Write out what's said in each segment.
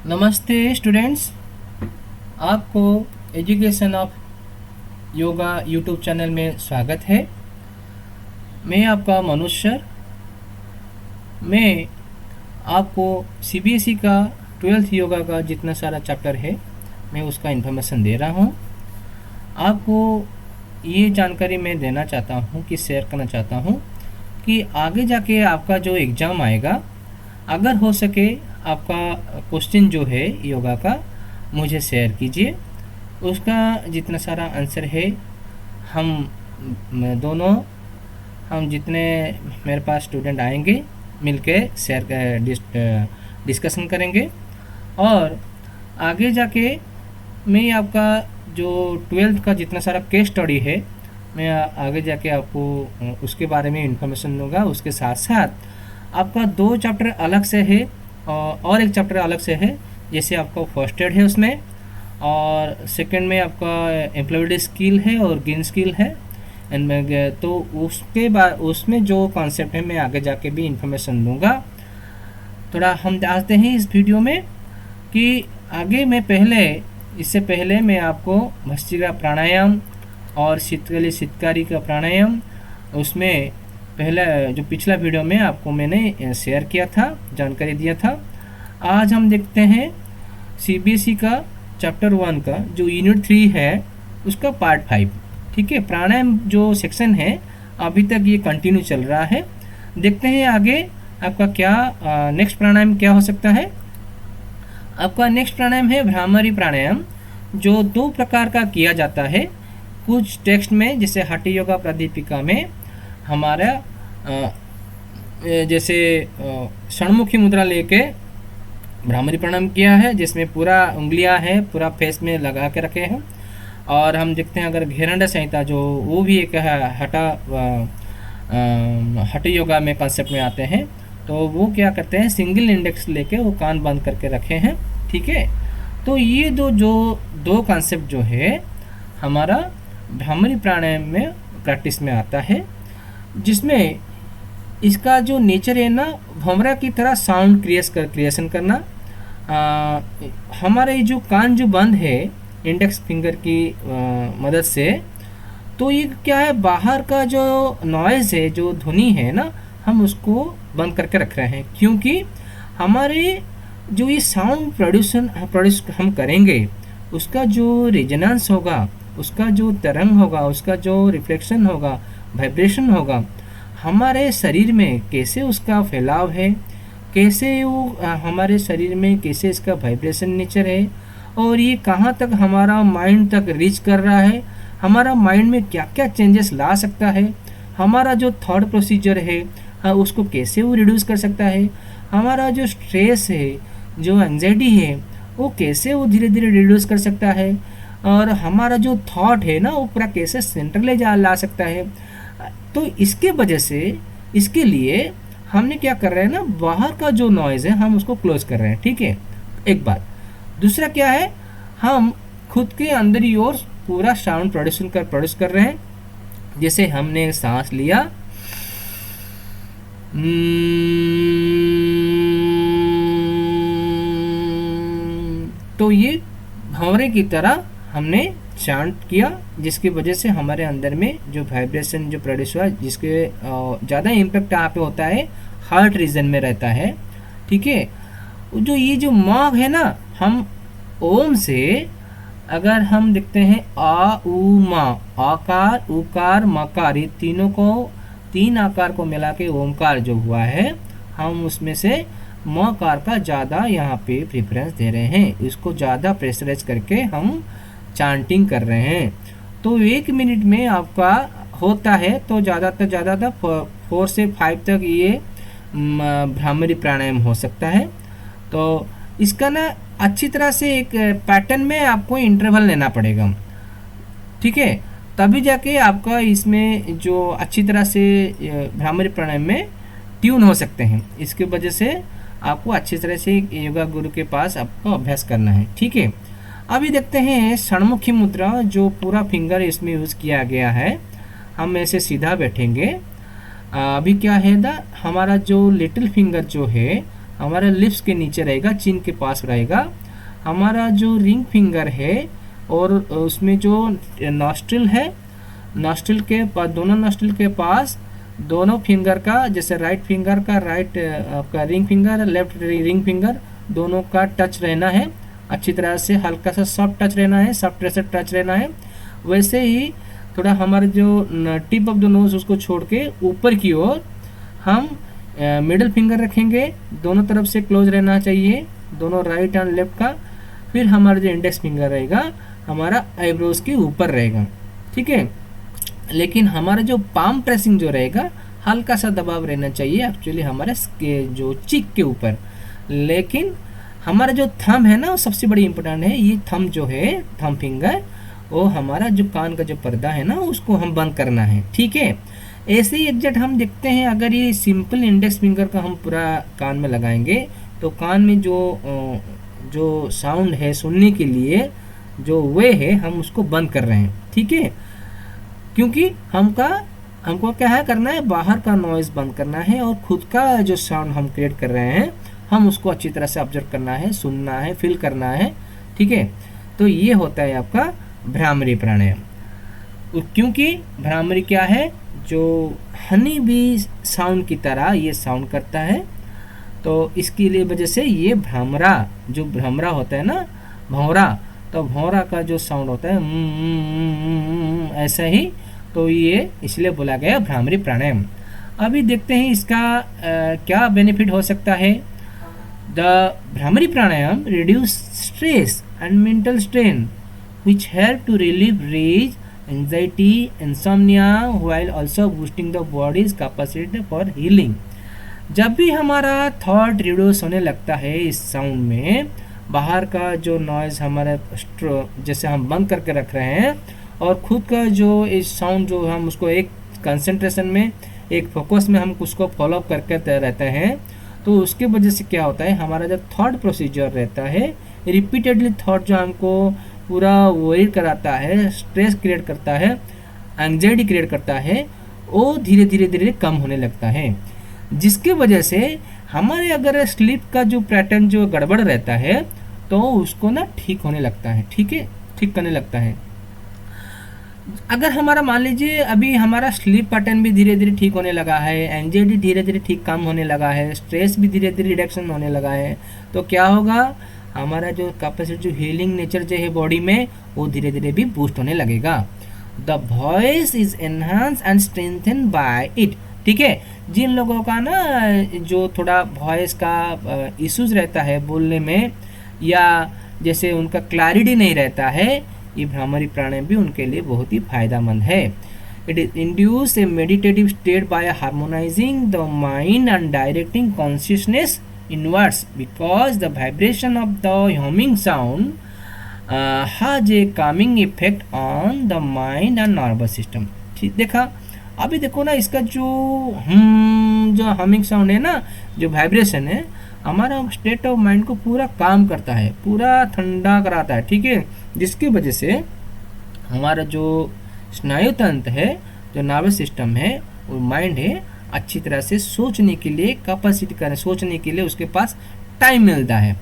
नमस्ते स्टूडेंट्स, आपको education of yoga YouTube channel में स्वागत है। मैं आपका मनुष्य सर। मैं आपको सीबीएसई का 12th योगा का जितना सारा चैप्टर है मैं उसका इन्फॉर्मेशन दे रहा हूँ। आपको ये जानकारी मैं देना चाहता हूँ कि शेयर करना चाहता हूँ कि आगे जाके आपका जो एग्ज़ाम आएगा, अगर हो सके आपका क्वेश्चन जो है योगा का मुझे शेयर कीजिए। उसका जितना सारा आंसर है हम जितने मेरे पास स्टूडेंट आएंगे मिलके शेयर डिस्कशन करेंगे। और आगे जाके मैं आपका जो 12th का जितना सारा केस स्टडी है मैं आगे जाके आपको उसके बारे में इंफॉर्मेशन दूंगा। उसके साथ साथ आपका 2 चैप्टर अलग से है और एक चैप्टर अलग से है। जैसे आपका फर्स्ट एड है उसमें, और सेकंड में आपका एम्प्लॉयबिलिटी स्किल है और गेन स्किल है। एंड तो उसके बाद उसमें जो कॉन्सेप्ट है मैं आगे जाके भी इंफॉर्मेशन दूंगा। थोड़ा हम जानते हैं इस वीडियो में कि आगे इससे पहले मैं आपको भस्त्रिका प्राणायाम और शीतकारी का प्राणायाम उसमें पहला जो पिछला वीडियो में आपको मैंने शेयर किया था, जानकारी दिया था। आज हम देखते हैं सीबीएसई का चैप्टर 1 का जो यूनिट 3 है उसका पार्ट 5। ठीक है, प्राणायाम जो सेक्शन है अभी तक ये कंटिन्यू चल रहा है। देखते हैं आगे आपका क्या नेक्स्ट प्राणायाम क्या हो सकता है। आपका नेक्स्ट प्राणायाम है भ्रामरी प्राणायाम, जो 2 प्रकार का किया जाता है। कुछ टेक्स्ट में जैसे हठ योगा प्रादीपिका में हमारा जैसे षणमुखी मुद्रा लेके भ्रामरी प्राणायाम किया है, जिसमें पूरा उंगलियां हैं पूरा फेस में लगा के रखे हैं। और हम देखते हैं अगर घेरंडा संहिता जो वो भी एक हठ योगा में कॉन्सेप्ट में आते हैं, तो वो क्या करते हैं सिंगल इंडेक्स लेके वो कान बंद करके रखे हैं। ठीक है, तो ये दो कॉन्सेप्ट जो है हमारा भ्रामरी प्राणायाम में प्रैक्टिस में आता है, जिसमें इसका जो नेचर है ना भंवरा की तरह साउंड क्रिएशन करना। हमारे जो कान जो बंद है इंडेक्स फिंगर की मदद से, तो ये क्या है बाहर का जो नॉइज़ है जो ध्वनि है ना हम उसको बंद करके रख रहे हैं, क्योंकि हमारे जो ये साउंड प्रोड्यूस हम करेंगे उसका जो रेजोनेंस होगा, उसका जो तरंग होगा, उसका जो रिफ्लेक्शन होगा, वाइब्रेशन होगा, हमारे शरीर में कैसे उसका फैलाव है, कैसे वो हमारे शरीर में कैसे इसका वाइब्रेशन नेचर है, और ये कहाँ तक हमारा माइंड तक रीच कर रहा है, हमारा माइंड में क्या क्या चेंजेस ला सकता है, हमारा जो थॉट प्रोसीजर है उसको कैसे वो रिड्यूस कर सकता है, हमारा जो स्ट्रेस है जो एंजाइटी है वो कैसे वो धीरे धीरे रिड्यूस कर सकता है, और हमारा जो थॉट है ना वो पूरा कैसे सेंटर ले ला सकता है। तो इसके वजह से इसके लिए हमने क्या कर रहे हैं ना बाहर का जो नॉइज़ है हम उसको क्लोज कर रहे हैं। ठीक है, एक बात। दूसरा क्या है, हम खुद के अंदर ही ओर पूरा साउंड प्रोड्यूस कर रहे हैं। जैसे हमने सांस लिया, तो ये भंवरे की तरह हमने चांट किया, जिसकी वजह से हमारे अंदर में जो वाइब्रेशन जो प्रोड्यूस हुआ, जिसके ज़्यादा इम्पैक्ट यहाँ पे होता है हार्ट रीजन में रहता है। ठीक है, जो ये जो मॉग है ना, हम ओम से अगर हम देखते हैं आ उ मा, आकार उकार मकार, ये तीन आकार को मिला के ओमकार जो हुआ है, हम उसमें से मकार का ज़्यादा यहाँ पे प्रेफरेंस दे रहे हैं, इसको ज़्यादा प्रेशराइज करके हम चांटिंग कर रहे हैं। तो 1 मिनट में आपका होता है तो ज़्यादातर 4 से 5 तक ये भ्रामरी प्राणायाम हो सकता है। तो इसका ना अच्छी तरह से एक पैटर्न में आपको इंटरवल लेना पड़ेगा। ठीक है, तभी जाके आपका इसमें जो अच्छी तरह से भ्रामरी प्राणायाम में ट्यून हो सकते हैं। इसकी वजह से आपको अच्छी तरह से योगा गुरु के पास आपको अभ्यास करना है। ठीक है, अभी देखते हैं षणमुखी मुद्रा, जो पूरा फिंगर इसमें यूज़ किया गया है। हम ऐसे सीधा बैठेंगे। अभी क्या है हमारा जो लिटिल फिंगर जो है हमारे लिप्स के नीचे रहेगा, चिन के पास रहेगा। हमारा जो रिंग फिंगर है और उसमें जो नॉस्ट्रिल है, नॉस्ट्रिल के पास, दोनों नॉस्ट्रिल के पास दोनों फिंगर का, जैसे राइट फिंगर का राइट आपका ring finger, left ring finger, दोनों का टच रहना है अच्छी तरह से, हल्का सा सॉफ्ट टच रहना है, सॉफ्ट से टच रहना है। वैसे ही थोड़ा हमारे जो टिप ऑफ द नोज उसको छोड़ के ऊपर की ओर हम मिडिल फिंगर रखेंगे, दोनों तरफ से क्लोज रहना चाहिए, दोनों राइट एंड लेफ्ट का। फिर हमारा जो इंडेक्स फिंगर रहेगा हमारा आईब्रोज के ऊपर रहेगा, ठीक है। लेकिन हमारा जो पाम प्रेसिंग जो रहेगा हल्का सा दबाव रहना चाहिए एक्चुअली हमारे जो चिक के ऊपर। लेकिन हमारा जो थंब है ना वो सबसे बड़ी इंपॉर्टेंट है। ये थंब जो है, थंब फिंगर, वो हमारा जो कान का जो पर्दा है ना उसको हम बंद करना है, ठीक है। ऐसे ही एग्जैक्ट हम देखते हैं, अगर ये सिंपल इंडेक्स फिंगर का हम पूरा कान में लगाएंगे तो कान में जो साउंड है सुनने के लिए जो वे है हम उसको बंद कर रहे हैं, ठीक है। क्योंकि हमको क्या है करना है, बाहर का नॉइज़ बंद करना है और खुद का जो साउंड हम क्रिएट कर रहे हैं हम उसको अच्छी तरह से ऑब्जर्व करना है, सुनना है, फील करना है, ठीक है। तो ये होता है आपका भ्रामरी प्राणायाम। क्योंकि भ्रामरी क्या है, जो हनी बी साउंड की तरह ये साउंड करता है, तो इसके लिए वजह से ये भ्रामरा, जो भ्रामरा होता है ना, भौरा, तो भौरा का जो साउंड होता है ऐसा ही, तो ये इसलिए बोला गया भ्रामरी प्राणायाम। अभी देखते हैं इसका क्या बेनिफिट हो सकता है। The bhramari pranayama reduce stress and mental strain which help to relieve rage, anxiety, insomnia while also boosting the body's capacity for healing। जब भी हमारा थॉट रिड्यूस होने लगता है इस साउंड में, बाहर का जो नॉइज़ हमारे जैसे हम बंद करके रख रहे हैं और खुद का जो इस साउंड जो हम उसको एक कंसंट्रेशन में, एक फोकस में हम उसको फॉलो करके रहते हैं, तो उसके वजह से क्या होता है, हमारा जो थॉट प्रोसीजर रहता है, रिपीटेडली थॉट जो हमको पूरा वरी कराता है, स्ट्रेस क्रिएट करता है, एंग्जाइटी क्रिएट करता है, वो धीरे धीरे कम होने लगता है। जिसके वजह से हमारे अगर स्लीप का जो पैटर्न जो गड़बड़ रहता है तो उसको ना ठीक होने लगता है, ठीक है, ठीक करने लगता है। अगर हमारा मान लीजिए अभी हमारा स्लीप पैटर्न भी धीरे धीरे ठीक होने लगा है, एंग्जाइटी धीरे धीरे ठीक कम होने लगा है, स्ट्रेस भी धीरे धीरे रिडक्शन होने लगा है, तो क्या होगा, हमारा जो कैपेसिटी, जो हीलिंग नेचर जो है बॉडी में, वो धीरे धीरे भी बूस्ट होने लगेगा। The voice is enhance and strengthen by it, ठीक है। जिन लोगों का ना जो थोड़ा वॉइस का इश्यूज रहता है बोलने में, या जैसे उनका क्लैरिटी नहीं रहता है, ये भ्रामरी प्राणायाम भी उनके लिए बहुत ही फायदेमंद है। It is induce A meditative state by harmonising the mind and directing consciousness inwards because the vibration of the humming sound has a calming effect on the mind and nervous system। ठीक देखा, अभी देखो ना इसका जो humming sound है ना, जो वाइब्रेशन है, हमारा स्टेट ऑफ माइंड को पूरा काम करता है, पूरा ठंडा कराता है, ठीक है। जिसकी वजह से हमारा जो स्नायु तंत्र है, जो नर्वस सिस्टम है, वो माइंड है, अच्छी तरह से सोचने के लिए कैपेसिटी करें, सोचने के लिए उसके पास टाइम मिलता है।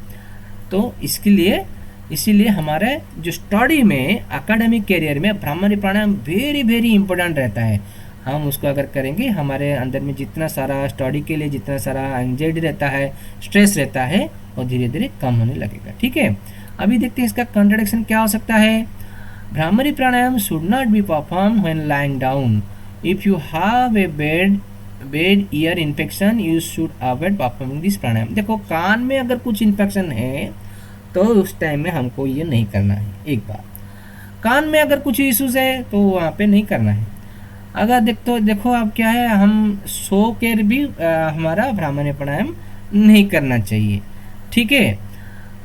तो इसके लिए इसीलिए हमारे जो स्टडी में, एकेडमिक करियर में भ्रामरी प्राणायाम वेरी वेरी इंपॉर्टेंट रहता है। हम उसको अगर करेंगे, हमारे अंदर में जितना सारा स्टडी के लिए जितना सारा एंग्जाइटी रहता है, स्ट्रेस रहता है, वो धीरे धीरे कम होने लगेगा, ठीक है। अभी देखते हैं इसका कॉन्ट्रडिक्शन क्या हो सकता है। Bhramari pranayama should not be performed when lying down. If you have a bad ear infection you should avoid performing this pranayama. देखो, कान में अगर कुछ इन्फेक्शन है तो उस टाइम में हमको ये नहीं करना है। एक बार कान में अगर कुछ इश्यूज है तो वहाँ पे नहीं करना है। अगर देखो अब क्या है, हम सो कर भी हमारा भ्रामरी प्राणायाम नहीं करना चाहिए, ठीक है।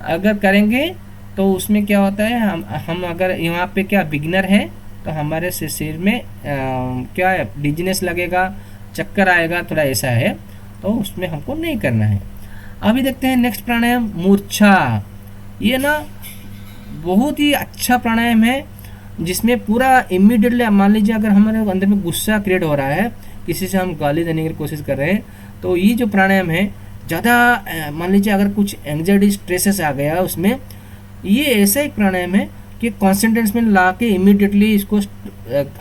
अगर करेंगे तो उसमें क्या होता है, हम अगर यहाँ पे क्या बिगिनर है तो हमारे शरीर में क्या है, डिजीनेस लगेगा, चक्कर आएगा, थोड़ा ऐसा है, तो उसमें हमको नहीं करना है। अभी देखते हैं नेक्स्ट प्राणायाम, मूर्छा। ये ना बहुत ही अच्छा प्राणायाम है, जिसमें पूरा इमीडिएटली, मान लीजिए अगर हमारे अंदर में गुस्सा क्रिएट हो रहा है, किसी से हम गाली देने की कोशिश कर रहे हैं, तो ये जो प्राणायाम है ज़्यादा मान लीजिए अगर कुछ एंग्जाइटी स्ट्रेसेस आ गया उसमें, ये ऐसा एक प्राणायाम है कि कॉन्सेंट्रेशन में ला के इमीडिएटली इसको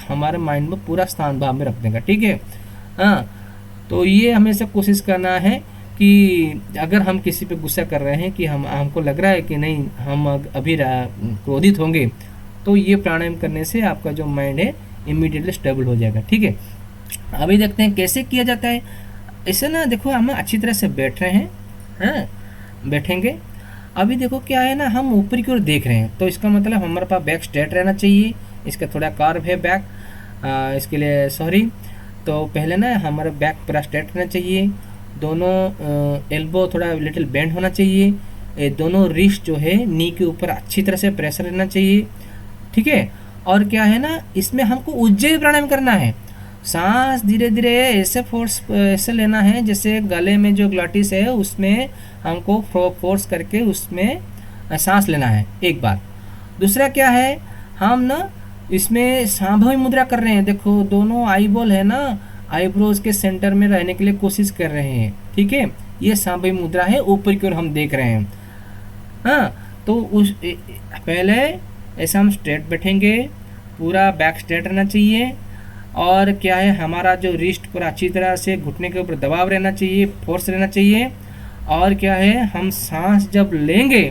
हमारे माइंड में पूरा स्थान भाव में रख देगा। ठीक है, हाँ। तो ये हमेशा कोशिश करना है कि अगर हम किसी पे गुस्सा कर रहे हैं कि हमको लग रहा है कि नहीं हम अभी क्रोधित होंगे, तो ये प्राणायाम करने से आपका जो माइंड है इमीडिएटली स्टेबल हो जाएगा। ठीक है, अभी देखते हैं कैसे किया जाता है। इसे ना देखो, हम अच्छी तरह से बैठ रहे हैं, हाँ बैठेंगे। अभी देखो क्या है ना, हम ऊपर की ओर देख रहे हैं, तो इसका मतलब हमारे पास बैक स्ट्रेट रहना चाहिए। इसका थोड़ा कार्व है बैक, इसके लिए सॉरी। तो पहले ना हमारा बैक पूरा स्ट्रेट रहना चाहिए, दोनों एल्बो थोड़ा लिटिल बेंड होना चाहिए, दोनों रिस्ट जो है नी के ऊपर अच्छी तरह से प्रेशर रहना चाहिए। ठीक है, और क्या है ना, इसमें हमको उज्जयी प्राणायाम करना है। सांस धीरे धीरे ऐसे ऐसे लेना है जैसे गले में जो ग्लॉटिस है उसमें हमको फोर्स करके उसमें सांस लेना है एक बार। दूसरा क्या है, हम ना इसमें सांभवी मुद्रा कर रहे हैं। देखो दोनों आईबॉल है ना, आईब्रोज के सेंटर में रहने के लिए कोशिश कर रहे हैं। ठीक है, ये सांभवी मुद्रा है, ऊपर की ओर हम देख रहे हैं। हाँ, तो उस पहले ऐसा हम स्ट्रेट बैठेंगे, पूरा बैक स्ट्रेट रहना चाहिए, और क्या है हमारा जो रिस्ट पूरा अच्छी तरह से घुटने के ऊपर दबाव रहना चाहिए, फोर्स रहना चाहिए। और क्या है, हम सांस जब लेंगे,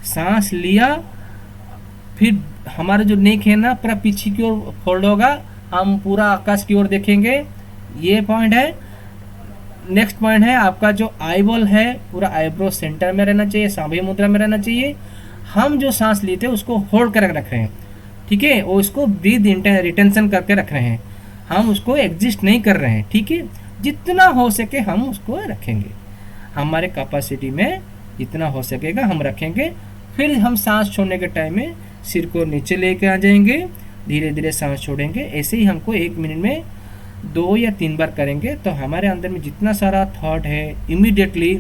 सांस लिया, फिर हमारा जो नेक है ना पूरा पीछे की ओर फोल्ड होगा, हम पूरा आकाश की ओर देखेंगे। ये पॉइंट है। नेक्स्ट पॉइंट है आपका जो आईबॉल है पूरा आईब्रो सेंटर में रहना चाहिए, सांभवी मुद्रा में रहना चाहिए। हम जो सांस लेते हैं उसको होल्ड कर रख रहे हैं। ठीक है, और उसको ब्रीथ रिटेंशन करके रख रहे हैं, हम उसको एग्जिस्ट नहीं कर रहे हैं। ठीक है, जितना हो सके हम उसको रखेंगे, हमारे कैपेसिटी में जितना हो सकेगा हम रखेंगे। फिर हम सांस छोड़ने के टाइम में सिर को नीचे लेके आ जाएंगे, धीरे धीरे सांस छोड़ेंगे। ऐसे ही हमको 1 मिनट में 2 या 3 बार करेंगे, तो हमारे अंदर में जितना सारा थॉट है इमीडिएटली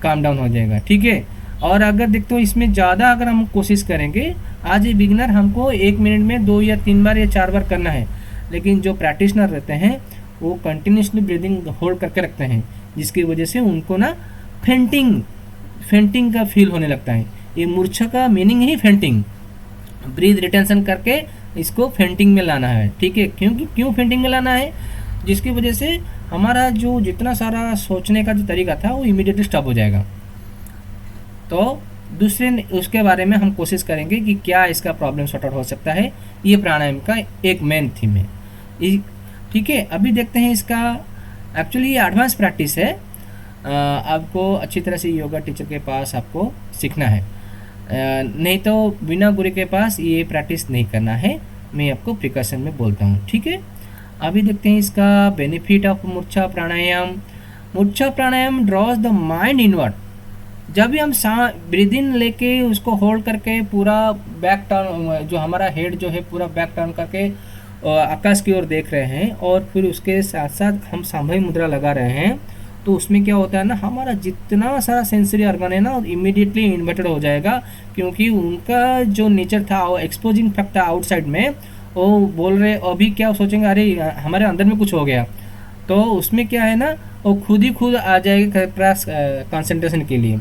काम डाउन हो जाएगा। ठीक है, और अगर देखते हो इसमें ज़्यादा अगर हम कोशिश करेंगे, आज ये बिगिनर हमको 1 मिनट में 2 या 3 बार या 4 बार करना है, लेकिन जो प्रैक्टिशनर रहते हैं वो कंटिन्यूसली ब्रीदिंग होल्ड करके रखते हैं, जिसकी वजह से उनको ना फेंटिंग का फील होने लगता है। ये मूर्छा का मीनिंग ही फेंटिंग, ब्रीथ रिटेंशन करके इसको फेंटिंग में लाना है। ठीक है, क्यों फेंटिंग में लाना है, जिसकी वजह से हमारा जो जितना सारा सोचने का जो तरीका था वो इमीडिएटली स्टॉप हो जाएगा। तो दूसरे उसके बारे में हम कोशिश करेंगे कि क्या इसका प्रॉब्लम सॉर्ट आउट हो सकता है। ये प्राणायाम का एक मेन थीम है। ठीक है, अभी देखते हैं इसका। एक्चुअली ये एडवांस प्रैक्टिस है, आपको अच्छी तरह से योगा टीचर के पास आपको सीखना है, नहीं तो बिना गुरु के पास ये प्रैक्टिस नहीं करना है। मैं आपको प्रिकॉशन में बोलता हूँ। ठीक है, अभी देखते हैं इसका बेनिफिट ऑफ मूर्छा प्राणायाम। मूर्छा प्राणायाम ड्रॉज द माइंड इनवर्ड। जब भी हम ब्रीद इन लेके उसको होल्ड करके पूरा बैक टर्न, जो हमारा हेड जो है पूरा बैक टर्न करके आकाश की ओर देख रहे हैं, और फिर उसके साथ साथ हम सांभवी मुद्रा लगा रहे हैं, तो उसमें क्या होता है ना, हमारा जितना सारा सेंसरी ऑर्गन है ना इमीडिएटली इन्वर्टेड हो जाएगा, क्योंकि उनका जो नेचर था वो एक्सपोजिंग फैक्ट था आउटसाइड में। वो बोल रहे अभी क्या सोचेंगे, अरे हमारे अंदर में कुछ हो गया, तो उसमें क्या है ना वो खुद आ जाएगा कंसंट्रेशन के लिए।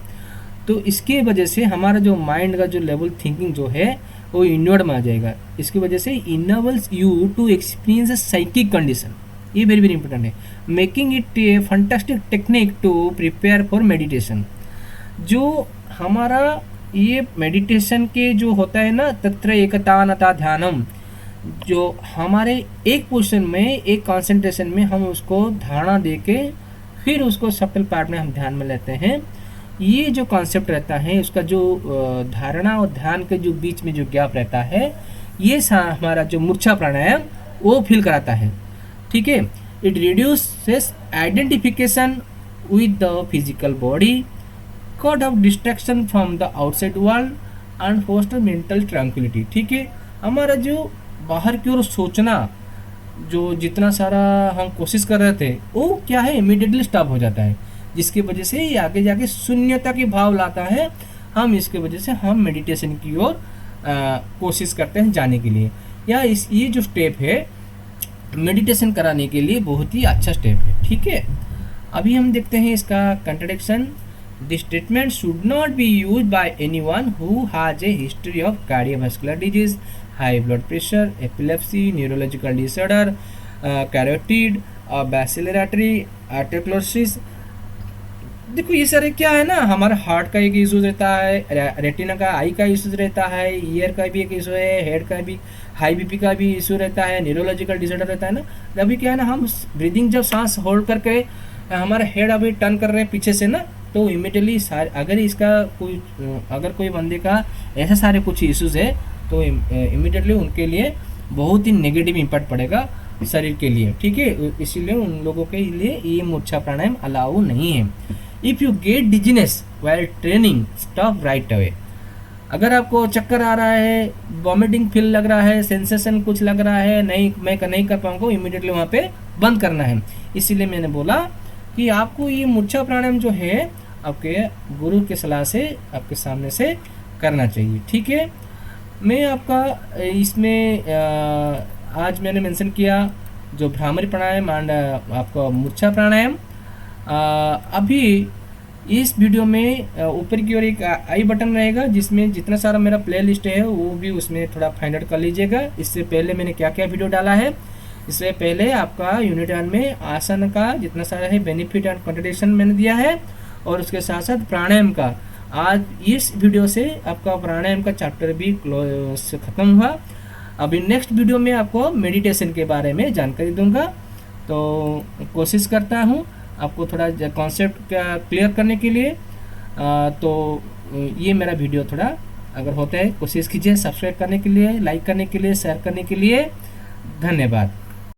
तो इसकी वजह से हमारा जो माइंड का जो लेवल थिंकिंग जो है वो इनवर्ड में आ जाएगा। इसकी वजह से enables you to experience a psychic condition. ये वेरी वेरी इंपॉर्टेंट है, making it a fantastic technique to prepare for meditation. जो हमारा ये मेडिटेशन के जो होता है ना, तत्र एकतानता ध्यानम, जो हमारे एक पोजीशन में एक कंसंट्रेशन में हम उसको धारणा देके फिर उसको सफल पार्ट में हम ध्यान में लेते हैं। ये जो कॉन्सेप्ट रहता है उसका जो धारणा और ध्यान के जो बीच में जो गैप रहता है, ये हमारा जो मूर्छा प्राणायाम वो फील कराता है। ठीक है, it reduces identification with the physical body, cut off distraction from the outside world and foster mental tranquillity. ठीक है, हमारा जो बाहर की ओर सोचना, जो जितना सारा हम कोशिश कर रहे थे वो क्या है इमीडिएटली स्टॉप हो जाता है, जिसकी वजह से ये आगे जाके शून्यता की भाव लाता है। हम इसके वजह से हम मेडिटेशन की ओर कोशिश करते हैं जाने के लिए। या ये जो स्टेप है मेडिटेशन कराने के लिए बहुत ही अच्छा स्टेप है। ठीक है, अभी हम देखते हैं इसका contradiction. This statement should not B use by anyone who has a history of cardiovascular disease, high blood pressure, epilepsy, neurological disorder, carotid और बैसिलरेटरी आर्टेक्लोसिस। देखो ये सारे क्या है ना, हमारा हार्ट का एक इशूज रहता है, रेटिना का, आई का इशूज रहता है, ईयर का भी एक इशू है, हेड का भी, हाई बीपी का भी इशू रहता है, न्यूरोलॉजिकल डिसऑर्डर रहता है ना। अभी क्या है ना, हम ब्रीदिंग जब सांस होल्ड करके हमारा हेड अभी टर्न कर रहे हैं पीछे से ना, तो इमिडिएटली अगर इसका कोई अगर कोई बंदे का ऐसे सारे कुछ इश्यूज है तो इमिडिएटली उनके लिए बहुत ही नेगेटिव इम्पैक्ट पड़ेगा शरीर के लिए, ठीक है। इसीलिए उन लोगों के लिए ये मूर्छा प्राणायाम अलाउ नहीं है। If you get dizziness while training stop right away. अगर आपको चक्कर आ रहा है, वॉमिटिंग फील लग रहा है, सेंसेशन कुछ लग रहा है, मैं नहीं कर पाऊंगा, इमीडिएटली वहाँ पे बंद करना है। इसीलिए मैंने बोला कि आपको ये मूर्छा प्राणायाम जो है आपके गुरु के सलाह से आपके सामने से करना चाहिए, ठीक है। मैं आपका इसमें आज मैंने मेंशन किया जो भ्रामरी प्राणायाम एंड आपका मूर्छा प्राणायाम। अभी इस वीडियो में ऊपर की ओर एक आई बटन रहेगा जिसमें जितना सारा मेरा प्ले लिस्ट है वो भी उसमें थोड़ा फाइंड आउट कर लीजिएगा। इससे पहले मैंने क्या क्या वीडियो डाला है, इससे पहले आपका यूनिट 1 में आसन का जितना सारा है बेनिफिट एंड कंट्रडिक्शन मैंने दिया है, और उसके साथ साथ प्राणायाम का। आज इस वीडियो से आपका प्राणायाम का चैप्टर भी ख़त्म हुआ। अभी नेक्स्ट वीडियो में आपको मेडिटेशन के बारे में जानकारी दूंगा, तो कोशिश करता हूँ आपको थोड़ा कॉन्सेप्ट का क्लियर करने के लिए। तो ये मेरा वीडियो थोड़ा अगर होता है कोशिश कीजिए सब्सक्राइब करने के लिए, लाइक करने के लिए, शेयर करने के लिए। धन्यवाद।